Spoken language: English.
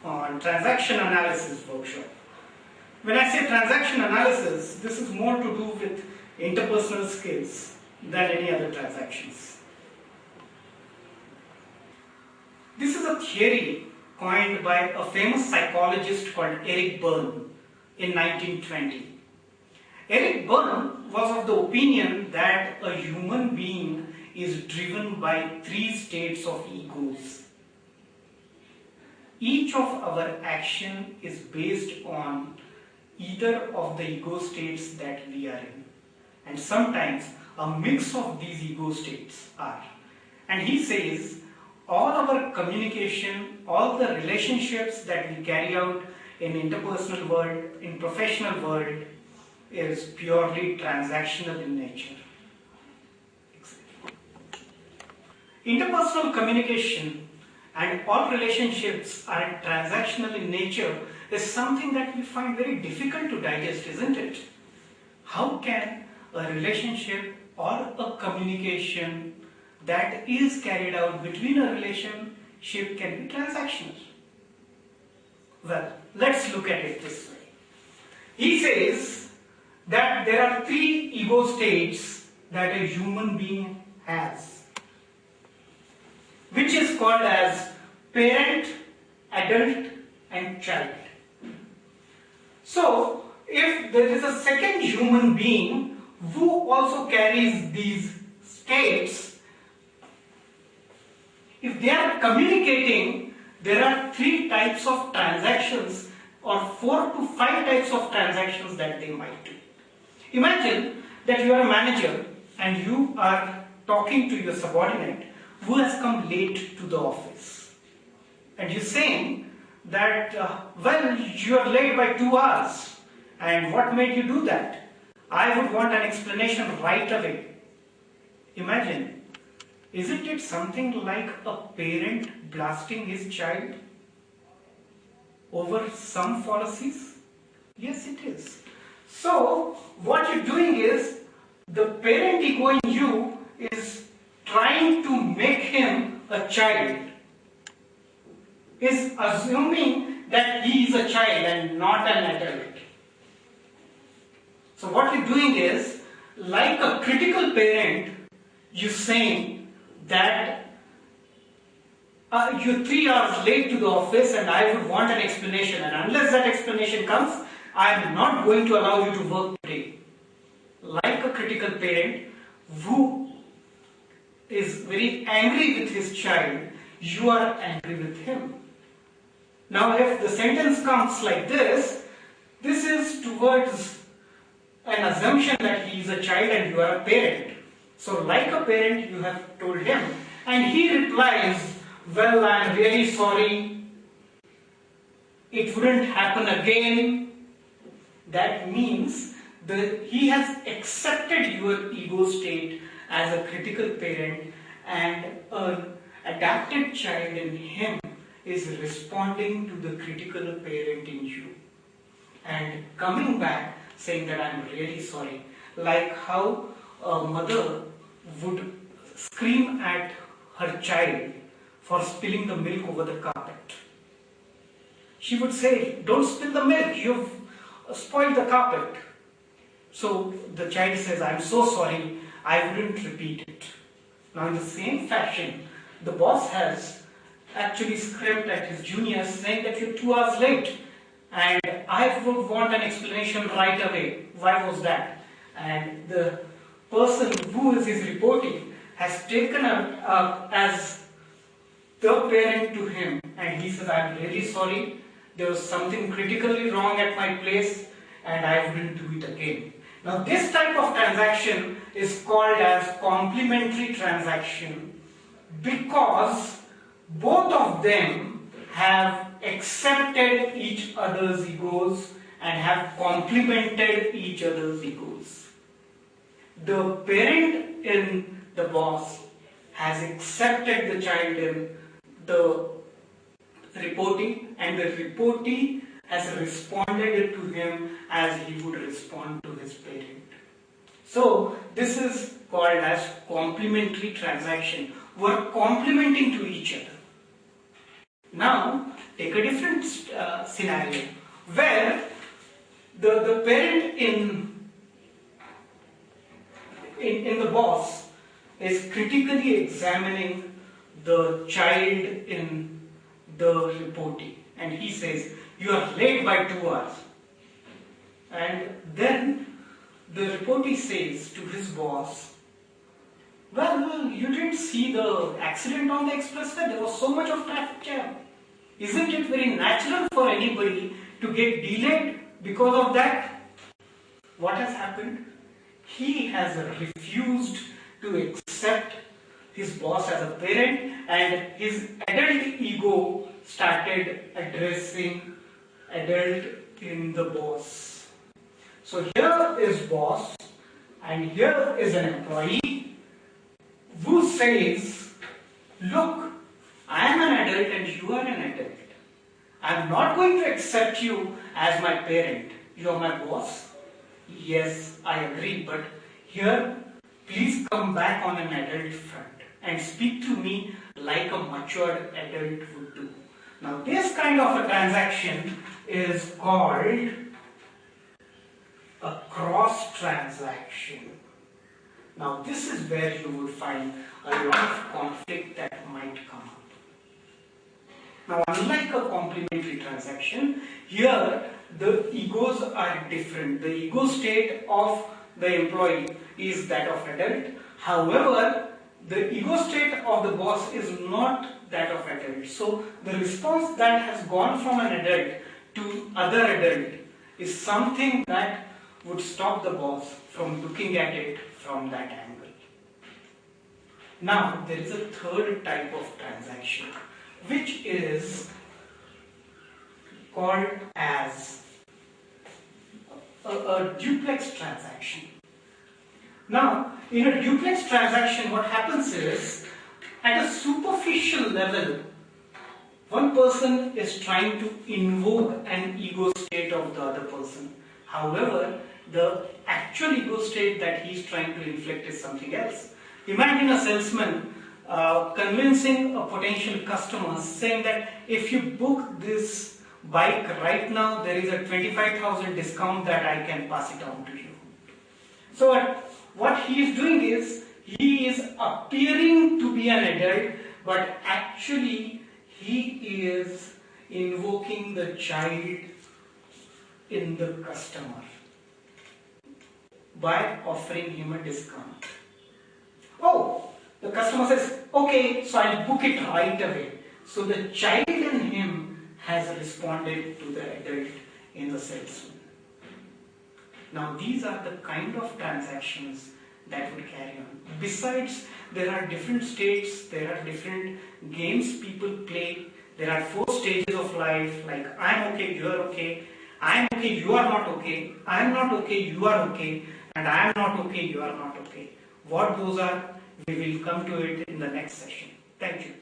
on transaction analysis workshop. When I say transaction analysis, this is more to do with interpersonal skills than any other transactions. This is a theory coined by a famous psychologist called Eric Berne in 1920. Eric Berne was of the opinion that a human being is driven by 3 states of egos. Each of our action is based on either of the ego states that we are in, and sometimes a mix of these ego states are. And he says all our communication, all the relationships that we carry out in interpersonal world, in professional world, is purely transactional in nature. Interpersonal communication and all relationships are transactional in nature is something that we find very difficult to digest, isn't it? How can a relationship or a communication that is carried out between a relationship can be transactional? Well, let's look at it this way. He says that there are 3 ego states that a human being has, which is called as parent, adult, and child. So, if there is a second human being who also carries these states, if they are communicating, there are 3 types of transactions or 4 to 5 types of transactions that they might do. Imagine that you are a manager and you are talking to your subordinate who has come late to the office. And you're saying that, well, you are late by 2 hours. And what made you do that? I would want an explanation right away. Imagine, isn't it something like a parent blasting his child over some fallacies? Yes, it is. So, what you're doing is, the parent ego in you is trying to make him a child, is assuming that he is a child and not an adult. So what you're doing is, like a critical parent, you're saying that you're 3 hours late to the office and I would want an explanation, and unless that explanation comes, I'm not going to allow you to work today. Like a critical parent who is very angry with his child, you are angry with him. Now if the sentence comes like this is towards an assumption that he is a child and you are a parent. So like a parent, you have told him, and he replies, well, I'm really sorry, it wouldn't happen again. That means that he has accepted your ego state as a critical parent, and an adapted child in him is responding to the critical parent in you and coming back saying that I'm really sorry. Like how a mother would scream at her child for spilling the milk over the carpet. She would say, don't spill the milk, you've spoiled the carpet. So the child says, I'm so sorry, I wouldn't repeat it. Now in the same fashion, the boss has actually screamed at his juniors saying that you're 2 hours late and I would want an explanation right away. Why was that? And the person who is reporting has taken up as the parent to him, and he says, I'm really sorry, there was something critically wrong at my place and I wouldn't do it again. Now this type of transaction is called as complementary transaction because both of them have accepted each other's egos and have complemented each other's egos. The parent in the boss has accepted the child in the reportee, and the reportee has responded to him as he would respond to his parent. So this is called as complementary transaction. We are complementing to each other. Now take a different scenario where the parent in the boss is critically examining the child in the reporting, and he says, "You are late by 2 hours." And then the reportee says to his boss, well, you didn't see the accident on the expressway, there was so much of traffic jam. Isn't it very natural for anybody to get delayed because of that? What has happened? He has refused to accept his boss as a parent, and his adult ego started addressing adult in the boss. So here is boss and here is an employee who says, look, I am an adult and you are an adult. I am not going to accept you as my parent. You are my boss. Yes, I agree, but here, please come back on an adult front and speak to me like a matured adult would do. Now, this kind of a transaction is called a cross transaction. Now, this is where you will find a lot of conflict that might come up. Now, unlike a complementary transaction, here the egos are different. The ego state of the employee is that of adult. However, the ego state of the boss is not that of adult. So, the response that has gone from an adult to other adult is something that would stop the boss from looking at it from that angle. Now, there is a third type of transaction, which is called as a duplex transaction. Now, in a duplex transaction, what happens is, at a superficial level, one person is trying to invoke an ego state of the other person. However, the actual ego state that he is trying to inflict is something else. Imagine a salesman convincing a potential customer saying that if you book this bike right now, there is a 25,000 discount that I can pass it on to you. So what he is doing is, he is appearing to be an adult, but actually he is invoking the child in the customer by offering him a discount. Oh, the customer says, okay, so I'll book it right away. So the child in him has responded to the adult in the salesman. Now these are the kind of transactions that would carry on. Besides, there are different states, there are different games people play. There are 4 stages of life, like I'm okay, you are okay, I'm okay, you are not okay, I'm not okay, you are okay, and I am not okay, you are not okay. What those are, we will come to it in the next session. Thank you.